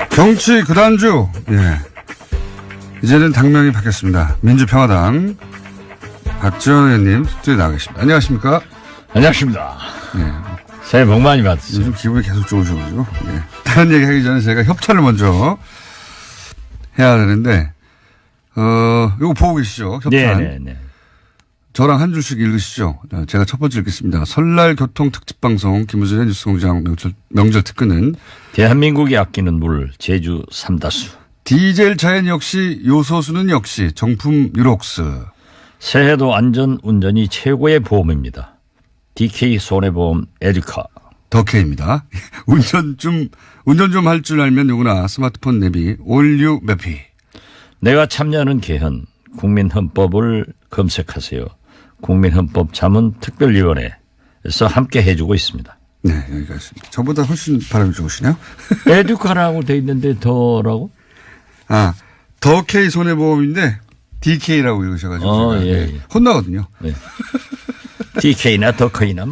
정치 구단주. 예. 이제는 당명이 바뀌었습니다. 민주평화당 박지원 의원님 스튜디오에 나와 계십니다. 안녕하십니까? 안녕하십니까. 예. 새해 복 많이 받으세요. 요즘 기분이 계속 좋으셔가지고. 예. 다른 얘기 하기 전에 제가 협찬을 먼저 해야 되는데, 이거 보고 계시죠? 협찬. 네네네. 저랑 한 줄씩 읽으시죠. 제가 첫 번째 읽겠습니다. 설날 교통 특집 방송 김우준의 뉴스공장 명절 특근은 대한민국이 아끼는 물 제주 삼다수. 디젤 자연 역시 요소수는 역시 정품 유록스. 새해도 안전 운전이 최고의 보험입니다. DK 손해보험 에듀카. 덕혜입니다. 운전 좀 할 줄 알면 누구나 스마트폰 내비 올류 매피. 내가 참여하는 개헌 국민헌법을 검색하세요. 국민헌법 자문특별위원회에서 함께 해주고 있습니다. 네, 여기가 있습니다. 저보다 훨씬 발음이 좋으시네요. 에듀카라고 돼 있는데 더라고? 아, 덕혜 손해보험인데 DK라고 읽으셔가지고 예, 예. 혼나거든요. 네. DK나 덕혜나.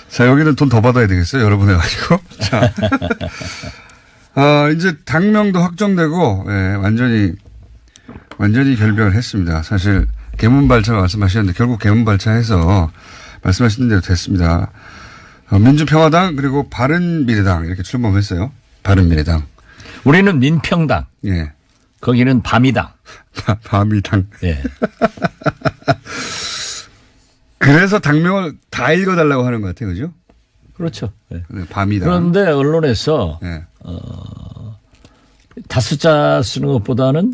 자, 여기는 돈 더 받아야 되겠어요. 여러 분 해가지고. 자. 이제 당명도 확정되고, 예, 완전히 결별했습니다. 사실, 개문발차 말씀하셨는데, 결국 개문발차해서 말씀하신 대로 됐습니다. 민주평화당, 그리고 바른미래당, 이렇게 출범했어요. 바른미래당. 우리는 민평당. 예. 거기는 밤이당. 밤이당. 예. 그래서 당명을 다 읽어달라고 하는 것 같아요. 그죠? 그렇죠. 예. 밤이당. 그런데 언론에서, 예. 다섯자 쓰는 것보다는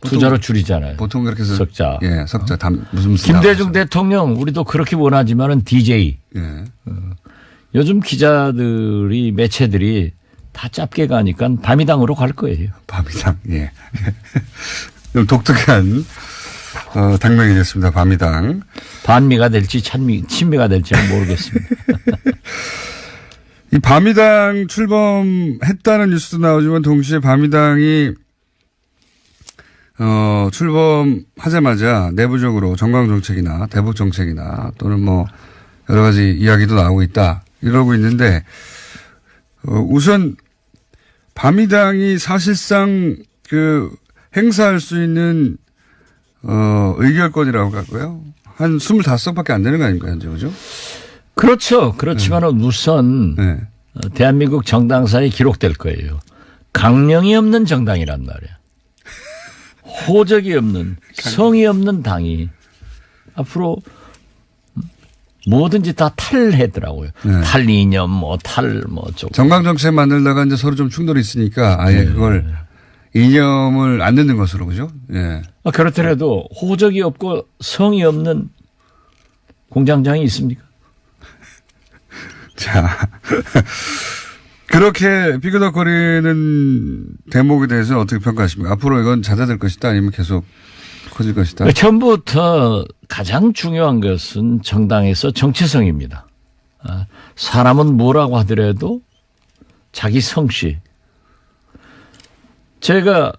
두자로 줄이잖아요. 보통 그렇게 해서. 석자. 예, 석자. 무슨 김대중 대통령 우리도 그렇게 원하지만은 DJ. 예. 요즘 기자들이 매체들이 다 짧게 가니까 밤이당으로 갈 거예요. 밤이당. 예. 좀 독특한 당명이 됐습니다. 밤이당. 반미가 될지 친미가 될지는 모르겠습니다. 이 밤이당 출범했다는 뉴스도 나오지만 동시에 밤이당이 출범하자마자 내부적으로 정강정책이나 대북정책이나 또는 뭐 여러 가지 이야기도 나오고 있다 이러고 있는데 우선 밤이당이 사실상 행사할 수 있는 의결권이라고 할까요? 한 25석밖에 안 되는 거 아닙니까 현재 그죠? 그렇죠. 그렇지만은 우선 네. 대한민국 정당사에 기록될 거예요. 강령이 없는 정당이란 말이야. 호적이 없는 성이 없는 당이 앞으로 뭐든지 다 탈해더라고요. 네. 탈이념 정강정책 만들다가 이제 서로 좀 충돌이 있으니까 아예 그걸 이념을 안 듣는 것으로 그죠? 예. 그렇더라도 호적이 없고 성이 없는 공장장이 있습니까? 자, 그렇게 삐그덕거리는 대목에 대해서 어떻게 평가하십니까? 앞으로 이건 잦아들 것이다 아니면 계속 커질 것이다? 처음부터 가장 중요한 것은 정당에서 정체성입니다. 사람은 뭐라고 하더라도 자기 성씨. 제가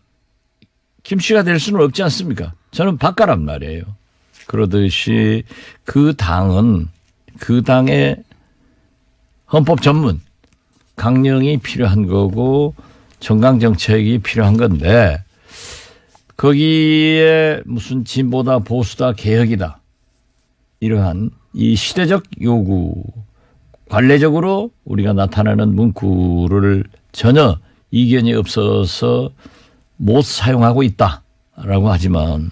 김 씨가 될 수는 없지 않습니까? 저는 박가란 말이에요. 그러듯이 그 당은 그 당의 헌법 전문 강령이 필요한 거고 정강정책이 필요한 건데 거기에 무슨 진보다 보수다 개혁이다 이러한 이 시대적 요구 관례적으로 우리가 나타내는 문구를 전혀 이견이 없어서 못 사용하고 있다라고 하지만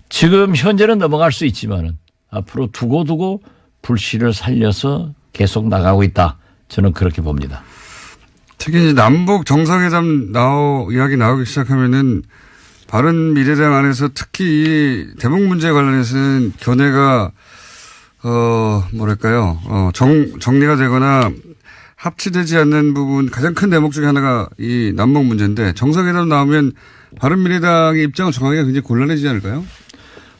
지금 현재는 넘어갈 수 있지만은 앞으로 두고두고 불씨를 살려서 계속 나가고 있다. 저는 그렇게 봅니다. 특히 남북 정상회담 이야기 나오기 시작하면은 바른미래당 안에서 특히 대북 문제 관련해서는 견해가 정리가 되거나 합치되지 않는 부분 가장 큰 대목 중에 하나가 이 남북 문제인데 정상회담 나오면 바른미래당의 입장을 정하기가 굉장히 곤란해지지 않을까요?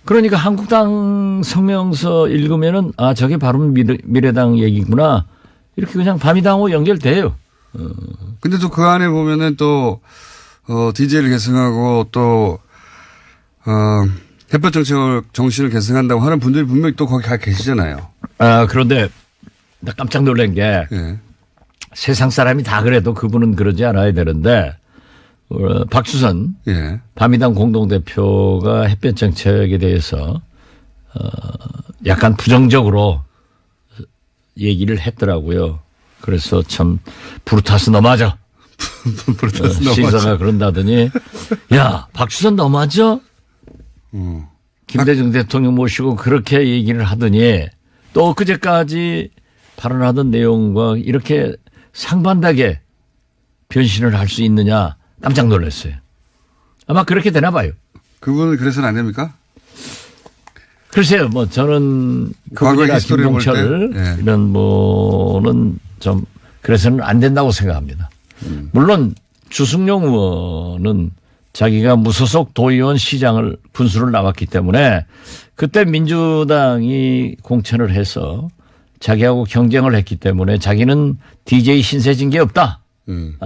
그러니까 한국당 성명서 읽으면은 저게 바른미래당 얘기구나 이렇게 그냥 밤이당하고 연결돼요. 근데 또 그 안에 보면은 또 DJ를 계승하고 또 햇볕 정책을 정신을 계승한다고 하는 분들이 분명히 또 거기 가 계시잖아요. 그런데 나 깜짝 놀란 게 예. 세상 사람이 다 그래도 그분은 그러지 않아야 되는데 박주선 예. 바미당 공동대표가 햇볕 정책에 대해서 약간 부정적으로 얘기를 했더라고요. 그래서 참 브루타스 너무하죠. 브루타스 시사가 그런다더니 야 박주선 너무하죠. 김대중 대통령 모시고 그렇게 얘기를 하더니 또 엊그제까지 발언하던 내용과 이렇게 상반되게 변신을 할 수 있느냐 깜짝 놀랐어요. 아마 그렇게 되나 봐요. 그분은 그래서는 안 됩니까? 글쎄요, 뭐 저는 과거 그분이나 히스토리를 볼 김동철 때, 예. 이런 뭐는 좀 그래서는 안 된다고 생각합니다. 물론 주승용 의원은 자기가 무소속 도의원 시장을 군수를 나왔기 때문에 그때 민주당이 공천을 해서 자기하고 경쟁을 했기 때문에 자기는 DJ 신세진 게 없다.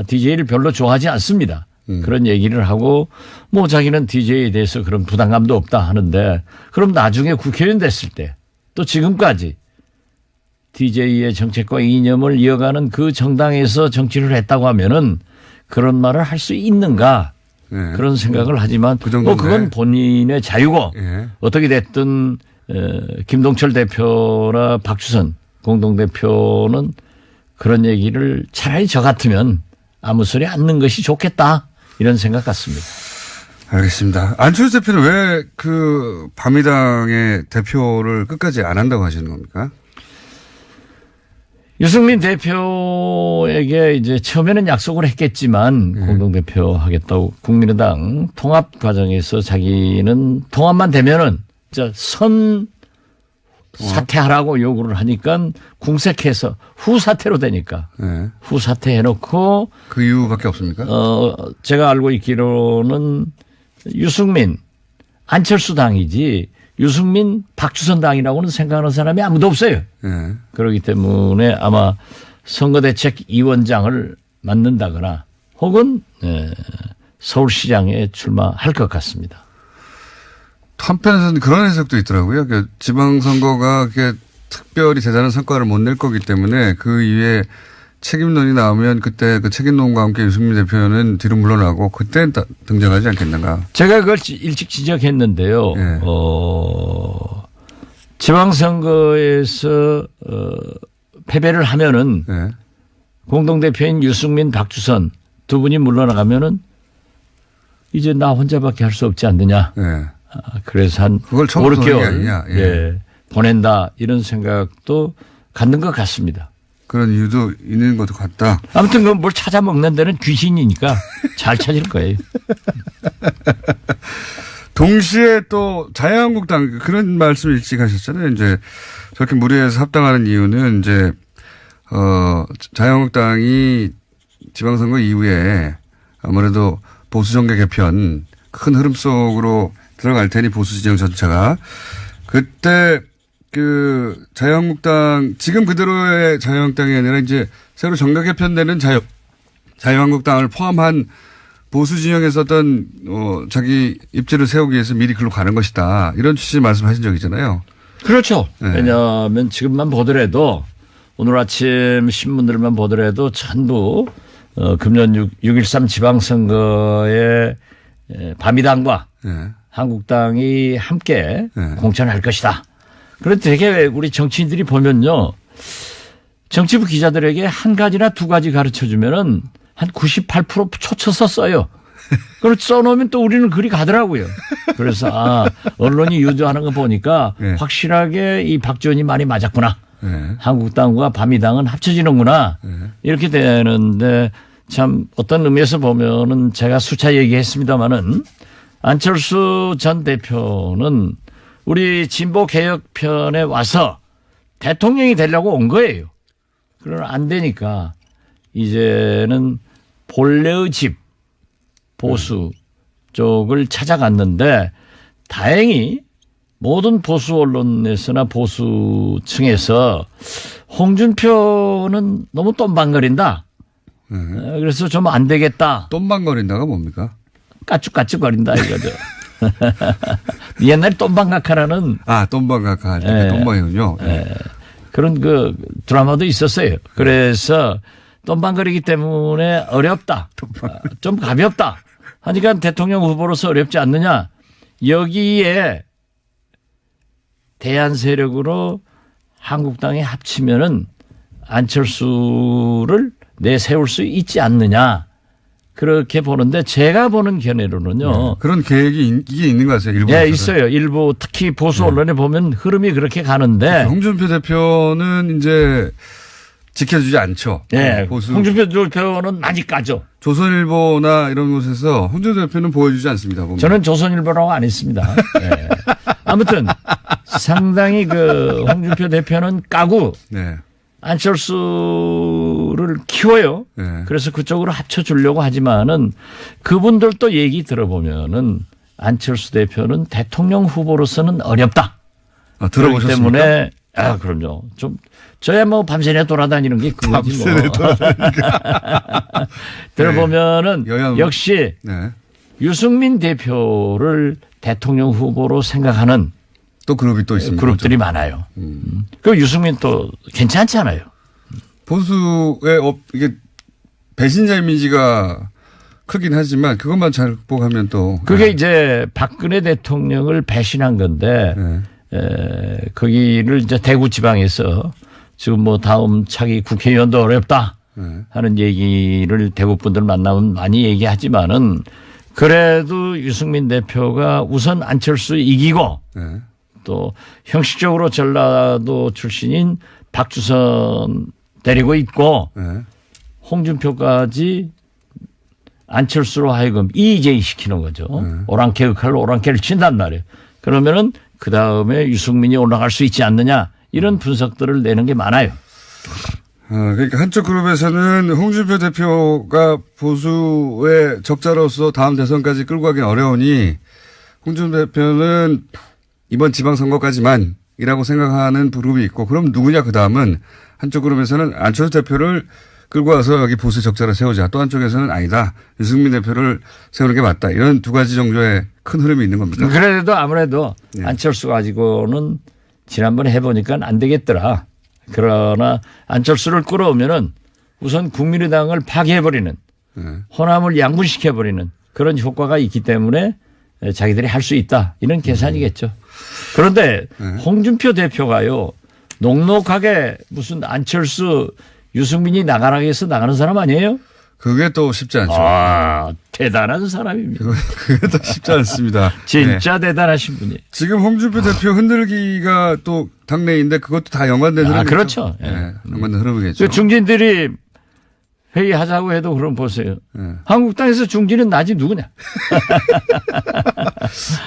DJ를 별로 좋아하지 않습니다. 그런 얘기를 하고 뭐 자기는 DJ에 대해서 그런 부담감도 없다 하는데 그럼 나중에 국회의원 됐을 때 또 지금까지 DJ의 정책과 이념을 이어가는 그 정당에서 정치를 했다고 하면은 그런 말을 할 수 있는가 예. 그런 생각을 하지만 그 뭐 정도인데. 그건 본인의 자유고 예. 어떻게 됐든 김동철 대표나 박주선 공동대표는 그런 얘기를 차라리 저 같으면 아무 소리 안 넣는 것이 좋겠다 이런 생각 같습니다. 알겠습니다. 안철수 대표는 왜 그 바미당의 대표를 끝까지 안 한다고 하시는 겁니까? 유승민 대표에게 이제 처음에는 약속을 했겠지만 공동대표 하겠다고 국민의당 통합 과정에서 자기는 통합만 되면은 선 사퇴하라고 요구를 하니까 궁색해서 후사퇴로 되니까 네. 후사퇴 해놓고 그 이유밖에 없습니까? 제가 알고 있기로는 유승민 안철수 당이지 유승민 박주선 당이라고는 생각하는 사람이 아무도 없어요. 네. 그렇기 때문에 아마 선거대책위원장을 맡는다거나 혹은 서울시장에 출마할 것 같습니다. 한편에서는 그런 해석도 있더라고요. 지방선거가 특별히 대단한 성과를 못 낼 거기 때문에 그 이후에 책임론이 나오면 그때 그 책임론과 함께 유승민 대표는 뒤로 물러나고 그때 등장하지 않겠는가. 제가 그걸 일찍 지적했는데요. 네. 지방선거에서 패배를 하면은 네. 공동대표인 유승민, 박주선 두 분이 물러나가면은 이제 나 혼자밖에 할 수 없지 않느냐. 네. 그래서 한 그걸 5, 6개월 아니냐. 예. 예, 보낸다 이런 생각도 갖는 것 같습니다. 그런 이유도 있는 것도 같다. 아무튼 그 뭘 찾아 먹는 데는 귀신이니까 잘 찾을 거예요. 동시에 또 자유한국당 그런 말씀 일찍 하셨잖아요. 이제 저렇게 무리해서 합당하는 이유는 이제 자유한국당이 지방선거 이후에 아무래도 보수 정계 개편 큰 흐름 속으로 들어갈 테니 보수 진영 전체가 그때 그 자유한국당 지금 그대로의 자유한국당이 아니라 이제 새로 정계 개편되는 자유한국당을 포함한 보수 진영에서 어떤 자기 입지를 세우기 위해서 미리 글로 가는 것이다. 이런 취지의 말씀하신 적이잖아요. 그렇죠. 네. 왜냐하면 지금만 보더라도 오늘 아침 신문들만 보더라도 전부 금년 6.13 지방선거에 바미당과 네. 한국당이 함께 네. 공천할 것이다. 그런데 되게 우리 정치인들이 보면요. 정치부 기자들에게 한 가지나 두 가지 가르쳐 주면은 한 98% 초쳐서 써요. 그걸 써놓으면 또 우리는 그리 가더라고요. 그래서 언론이 유도하는 거 보니까 네. 확실하게 이 박지원이 많이 맞았구나. 네. 한국당과 바미당은 합쳐지는구나. 네. 이렇게 되는데 참 어떤 의미에서 보면은 제가 수차 얘기했습니다마는 안철수 전 대표는 우리 진보 개혁편에 와서 대통령이 되려고 온 거예요. 그러나 안 되니까 이제는 본래의 집 보수 쪽을 찾아갔는데 다행히 모든 보수 언론에서나 보수층에서 홍준표는 너무 똠방거린다. 그래서 좀 안 되겠다. 똠방거린다가 뭡니까? 까쭉까쭉거린다 이거죠. 옛날에 똠방각하라는 똠방각하 할 때 네. 똠방이군요. 네. 그런 그 드라마도 있었어요. 그래서 똥방거리기 때문에 어렵다. 좀 가볍다. 하니까 대통령 후보로서 어렵지 않느냐. 여기에 대안 세력으로 한국당이 합치면은 안철수를 내세울 수 있지 않느냐. 그렇게 보는데 제가 보는 견해로는요. 네. 그런 계획이 이게 있는 것 같아요. 일부. 예, 있어요. 일부 특히 보수 언론에 보면 흐름이 그렇게 가는데. 홍준표 대표는 이제 지켜주지 않죠. 예. 보수. 홍준표 대표는 많이 까죠. 조선일보나 이런 곳에서 홍준표 대표는 보여주지 않습니다. 보면. 저는 조선일보라고 안 했습니다. 예. 아무튼 상당히 그 홍준표 대표는 까고 네. 안철수를 키워요. 네. 그래서 그쪽으로 합쳐주려고 하지만은 그분들도 얘기 들어보면은 안철수 대표는 대통령 후보로서는 어렵다. 아, 그렇기 들어보셨습니까? 때문에 그럼요. 좀 저야 뭐 밤새내 돌아다니는 게 그거지 뭐. 밤새내 돌아다니니까. 들어보면은 여야 역시 네. 유승민 대표를 대통령 후보로 생각하는 또 그룹이 또 있습니다. 그룹들이 많아요. 그 유승민 또 괜찮잖아요. 보수의 이게 배신자 이미지가 크긴 하지만 그것만 잘 극복하면 또. 그게 네. 이제 박근혜 대통령을 배신한 건데 네. 거기를 이제 대구 지방에서 지금 뭐 다음 차기 국회의원도 어렵다 네. 하는 얘기를 대구 분들 만나면 많이 얘기하지만은 그래도 유승민 대표가 우선 안철수 이기고 네. 또 형식적으로 전라도 출신인 박주선 데리고 있고 네. 홍준표까지 안철수로 하여금 이재희 시키는 거죠. 오랑캐 역할로 오랑캐를 친단 말이에요. 그러면은 그 다음에 유승민이 올라갈 수 있지 않느냐 이런 분석들을 내는 게 많아요. 그러니까 한쪽 그룹에서는 홍준표 대표가 보수의 적자로서 다음 대선까지 끌고 가긴 어려우니 홍준표 대표는 이번 지방선거까지만이라고 생각하는 그룹이 있고 그럼 누구냐 그 다음은 한쪽 그룹에서는 안철수 대표를 끌고 와서 여기 보수 적자를 세우자. 또 한쪽에서는 아니다. 유승민 대표를 세우는 게 맞다. 이런 두 가지 정도의 큰 흐름이 있는 겁니다. 그래도 아무래도 네. 안철수 가지고는 지난번에 해보니까 안 되겠더라. 그러나 안철수를 끌어오면은 우선 국민의당을 파괴해버리는 네. 호남을 양분시켜버리는 그런 효과가 있기 때문에 자기들이 할 수 있다. 이런 계산이겠죠. 그런데 홍준표 대표가요. 녹록하게 무슨 안철수 유승민이 나가라고 해서 나가는 사람 아니에요? 그게 또 쉽지 않죠. 대단한 사람입니다. 그게 또 쉽지 않습니다. 진짜 대단하신 분이에요. 지금 홍준표 대표 흔들기가 또 당내인데 그것도 다 연관된 흐름이죠. 그렇죠. 네. 연관된 흐름이겠죠. 그 중진들이 회의하자고 해도 그럼 보세요. 네. 한국당에서 중진은 나지 누구냐.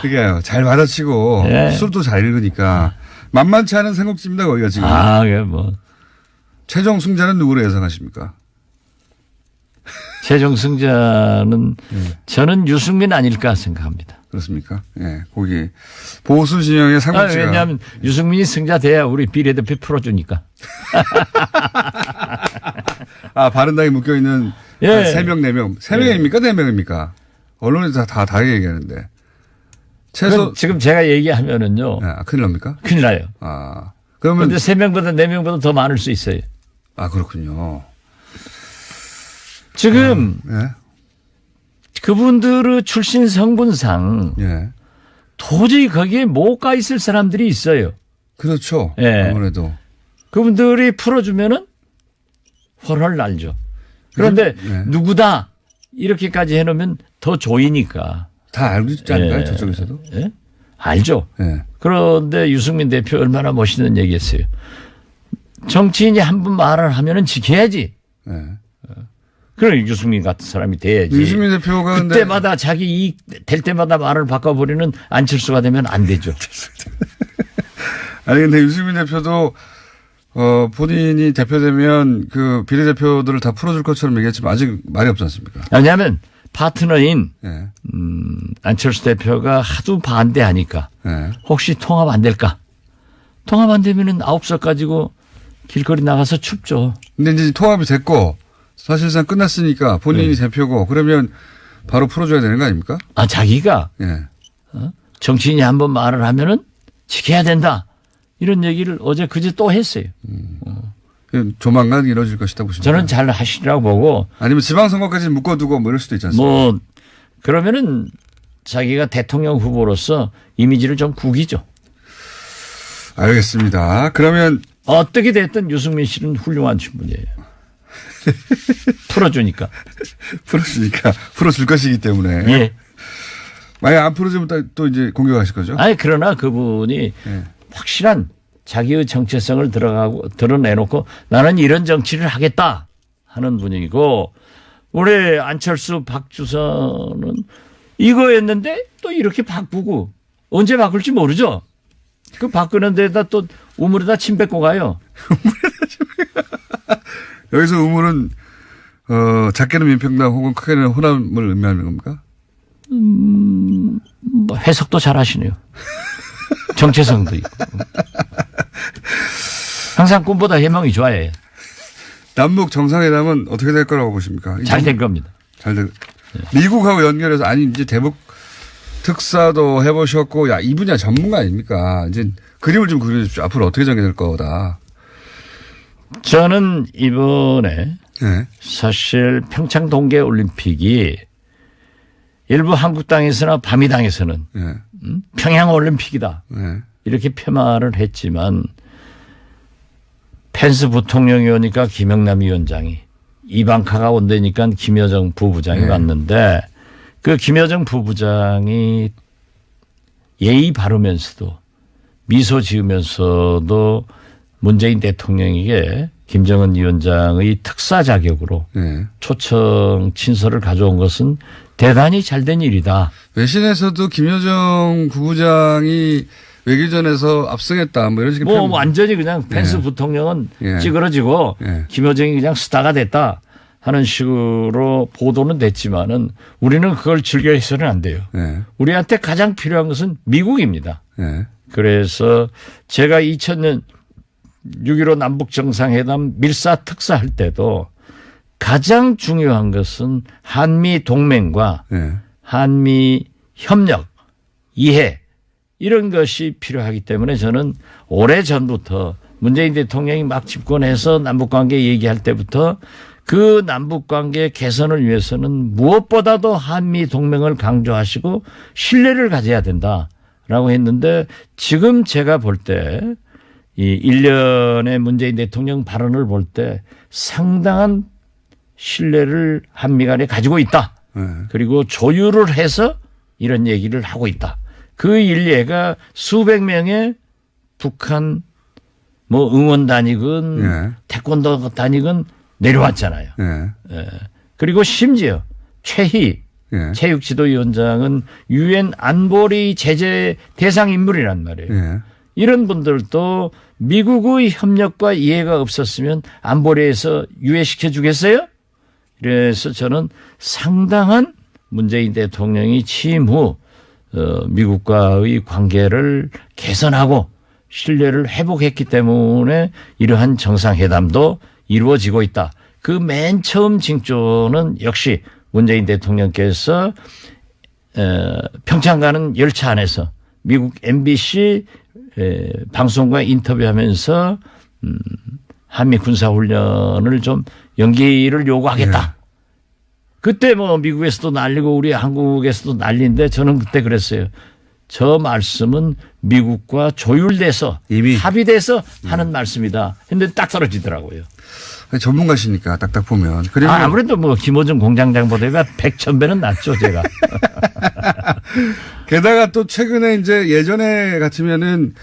그게요. 잘 받아치고 네. 술도 잘 읽으니까 만만치 않은 생각집니다. 거기가 지금. 그게 뭐. 최종 승자는 누구로 예상하십니까? 최종 승자는 저는 유승민 아닐까 생각합니다. 그렇습니까? 예. 거기 보수 진영의 삼국지가. 왜냐하면 유승민이 승자 돼야 우리 비례대표 풀어주니까. 바른당에 묶여있는 예. 3명, 4명. 3명입니까? 4명입니까? 언론에서 다 얘기하는데. 최소. 지금 제가 얘기하면은요. 큰일 납니까? 큰일 나요. 그러면. 그런데 3명보다 4명보다 더 많을 수 있어요. 그렇군요. 지금 예. 그분들의 출신 성분상 예. 도저히 거기에 못 가 있을 사람들이 있어요. 그렇죠. 예. 아무래도. 그분들이 풀어주면은 훨훨 날죠. 그런데 예. 누구다 이렇게까지 해놓으면 더 조이니까. 다 알고 있지 않을까요? 예. 저쪽에서도? 예? 알죠. 예. 그런데 유승민 대표 얼마나 멋있는 얘기했어요. 정치인이 한 번 말을 하면은 지켜야지. 예. 그래 유승민 같은 사람이 돼야지. 유승민 대표가 그때마다 자기 이익 될 때마다 말을 바꿔버리는 안철수가 되면 안 되죠. 아니 근데 유승민 대표도 본인이 대표되면 그 비례대표들을 다 풀어줄 것처럼 얘기했지만 아직 말이 없지 않습니까? 왜냐하면 파트너인 예. 안철수 대표가 하도 반대하니까 예. 혹시 통합 안 될까? 통합 안 되면은 9석 가지고 길거리 나가서 춥죠. 근데 이제 통합이 됐고 사실상 끝났으니까 본인이 대표고 그러면 바로 풀어줘야 되는 거 아닙니까? 자기가 예. 정치인이 한번 말을 하면은 지켜야 된다. 이런 얘기를 어제 그제 또 했어요. 조만간 이루어질 것이다 보십니까? 저는 잘 하시리라고 보고. 아니면 지방선거까지 묶어두고 뭐 이럴 수도 있지 않습니까? 뭐 그러면은 자기가 대통령 후보로서 이미지를 좀 구기죠. 알겠습니다. 그러면 어떻게 됐든 유승민 씨는 훌륭한 친분이에요. 풀어주니까. 풀어줄 것이기 때문에. 예. 만약 안 풀어주면 또 이제 공격하실 거죠? 아니 그러나 그분이 확실한 자기의 정체성을 드러내놓고 나는 이런 정치를 하겠다 하는 분위기고 올해 안철수 박주선은 이거였는데 또 이렇게 바꾸고 언제 바꿀지 모르죠. 그 바꾸는 데다 또 우물에다 침 뱉고 가요. 여기서 우물은 작게는 민평당 혹은 크게는 호남을 의미하는 겁니까? 뭐 해석도 잘 하시네요. 정체성도 있고. 항상 꿈보다 해몽이 좋아요. 남북 정상회담은 어떻게 될 거라고 보십니까? 잘 될 겁니다. 미국하고 연결해서 아니 이제 대북 특사도 해보셨고 야 이 분야 전문가 아닙니까? 이제 그림을 좀 그려주십시오. 앞으로 어떻게 전개될 거다. 저는 이번에 네. 사실 평창 동계올림픽이 일부 한국 땅에서나 밤이 당에서는 네. 평양올림픽이다. 네. 이렇게 폄하를 했지만 펜스 부통령이 오니까 김영남 위원장이 이방카가 온다니까 김여정 부부장이 왔는데 그 김여정 부부장이 예의 바르면서도 미소 지으면서도 문재인 대통령에게 김정은 위원장의 특사 자격으로 초청 친서를 가져온 것은 대단히 잘된 일이다. 외신에서도 김여정 부부장이 외교전에서 압승했다. 뭐 이런 식의 뭐 완전히 그냥 펜스 부통령은 찌그러지고 김여정이 그냥 스타가 됐다 하는 식으로 보도는 됐지만은 우리는 그걸 즐겨 해서는 안 돼요. 우리한테 가장 필요한 것은 미국입니다. 그래서 제가 2000년 6.15 남북정상회담 밀사 특사 할 때도 가장 중요한 것은 한미 동맹과 한미 협력, 이해 이런 것이 필요하기 때문에 저는 오래전부터 문재인 대통령이 막 집권해서 남북관계 얘기할 때부터 그 남북관계 개선을 위해서는 무엇보다도 한미 동맹을 강조하시고 신뢰를 가져야 된다라고 했는데 지금 제가 볼 때 이 1년의 문재인 대통령 발언을 볼 때 상당한 신뢰를 한미 간에 가지고 있다. 그리고 조율을 해서 이런 얘기를 하고 있다. 그 일례가 수백 명의 북한 뭐 응원단이건 태권도단이건 내려왔잖아요. 그리고 심지어 최희 체육지도위원장은 유엔 안보리 제재 대상 인물이란 말이에요. 이런 분들도 미국의 협력과 이해가 없었으면 안보리에서 유예시켜 주겠어요? 그래서 저는 상당한 문재인 대통령이 취임 후 미국과의 관계를 개선하고 신뢰를 회복했기 때문에 이러한 정상회담도 이루어지고 있다. 그 맨 처음 징조는 역시 문재인 대통령께서 평창 가는 열차 안에서 미국 MBC 방송과 인터뷰하면서 한미 군사훈련을 좀 연기를 요구하겠다. 그때 뭐 미국에서도 난리고 우리 한국에서도 난리인데 저는 그때 그랬어요. 저 말씀은 미국과 조율돼서 이미 합의돼서 하는 말씀이다. 했는데 딱 떨어지더라고요. 전문가시니까 딱딱 보면. 그리고 아무래도 뭐 김호중 공장장보다 100,000배는 낫죠 제가. 게다가 또 최근에 이제 예전에 같으면은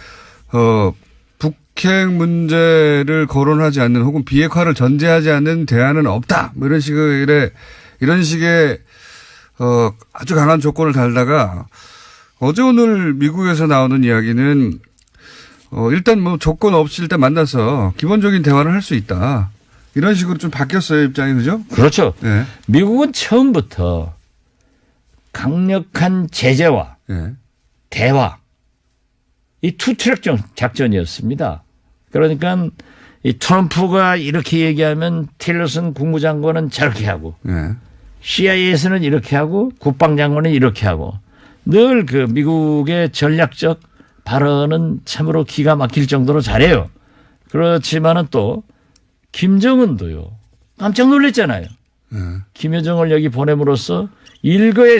북핵 문제를 거론하지 않는 혹은 비핵화를 전제하지 않는 대안은 없다. 뭐 이런 식의 아주 강한 조건을 달다가 어제 오늘 미국에서 나오는 이야기는 일단 뭐 조건 없이 일단 만나서 기본적인 대화를 할 수 있다. 이런 식으로 좀 바뀌었어요, 입장이. 그죠? 그렇죠. 미국은 처음부터 강력한 제재와 대화 이 투트랙 작전이었습니다. 그러니까 이 트럼프가 이렇게 얘기하면 틸러슨 국무장관은 저렇게 하고 CIA에서는 이렇게 하고 국방장관은 이렇게 하고 늘 그 미국의 전략적 발언은 참으로 기가 막힐 정도로 잘해요. 그렇지만은 또 김정은도요. 깜짝 놀랐잖아요. 김여정을 여기 보냄으로써 일거의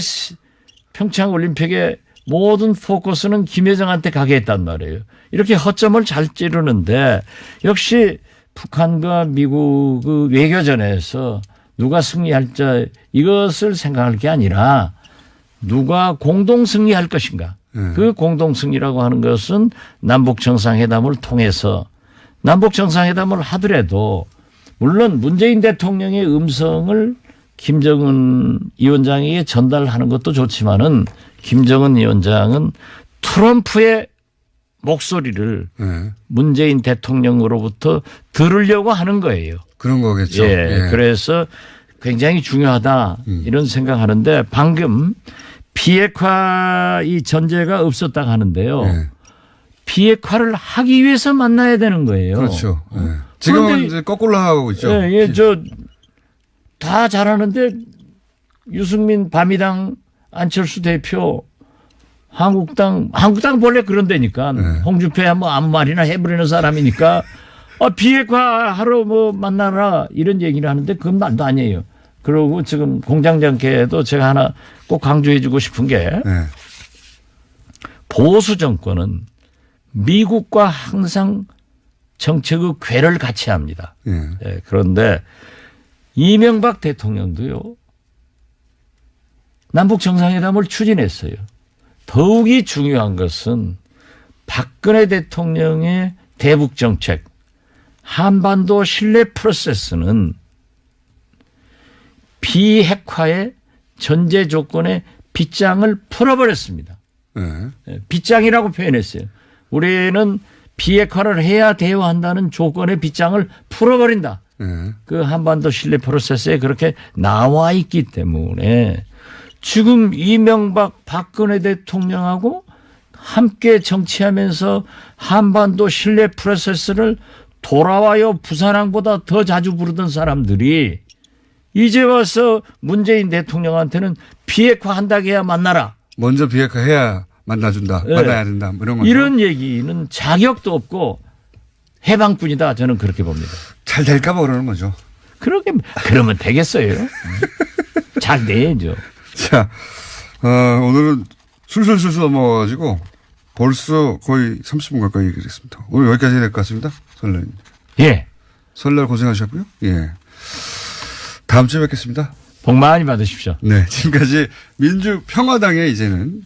평창 올림픽의 모든 포커스는 김여정한테 가게 했단 말이에요. 이렇게 허점을 잘 찌르는데 역시 북한과 미국 그 외교전에서 누가 승리할지 이것을 생각할 게 아니라 누가 공동 승리할 것인가. 그 공동 승리라고 하는 것은 남북 정상회담을 통해서 남북 정상회담을 하더라도 물론 문재인 대통령의 음성을 김정은 위원장에게 전달하는 것도 좋지만은 김정은 위원장은 트럼프의 목소리를 문재인 대통령으로부터 들으려고 하는 거예요. 그런 거겠죠. 예. 그래서 굉장히 중요하다 이런 생각하는데 방금 비핵화 이 전제가 없었다고 하는데요. 비핵화를 하기 위해서 만나야 되는 거예요. 그렇죠. 지금은 이제 거꾸로 하고 있죠. 예, 다 잘하는데 유승민 바미당 안철수 대표 한국당 본래 그런 데니까 홍준표야 뭐 아무 말이나 해버리는 사람이니까 비핵화 하러 뭐 만나라 이런 얘기를 하는데 그건 말도 아니에요. 그리고 지금 공장장께도 제가 하나 꼭 강조해 주고 싶은 게 보수 정권은 미국과 항상 정책의 궤를 같이 합니다. 예, 그런데 이명박 대통령도요. 남북 정상회담을 추진했어요. 더욱이 중요한 것은 박근혜 대통령의 대북 정책, 한반도 신뢰 프로세스는 비핵화의 전제 조건의 빗장을 풀어버렸습니다. 빗장이라고 표현했어요. 우리는 비핵화를 해야 대화한다는 조건의 빗장을 풀어버린다. 그 한반도 신뢰 프로세스에 그렇게 나와 있기 때문에 지금 이명박 박근혜 대통령하고 함께 정치하면서 한반도 신뢰 프로세스를 돌아와요 부산항보다 더 자주 부르던 사람들이 이제 와서 문재인 대통령한테는 비핵화 한다고 해야 만나라. 먼저 비핵화해야 만나준다. 네. 만나야 된다. 이런 거죠. 이런 얘기는 자격도 없고 해방뿐이다. 저는 그렇게 봅니다. 잘 될까 봐 그러는 거죠. 그러면 되겠어요. 잘 돼야죠. 자, 오늘은 술술술술 넘어가지고 벌써 거의 30분 가까이 얘기했습니다. 오늘 여기까지 해야 될 것 같습니다. 설날. 예. 설날 고생하셨고요. 예. 다음 주에 뵙겠습니다. 복 많이 받으십시오. 네. 지금까지 민주평화당의 이제는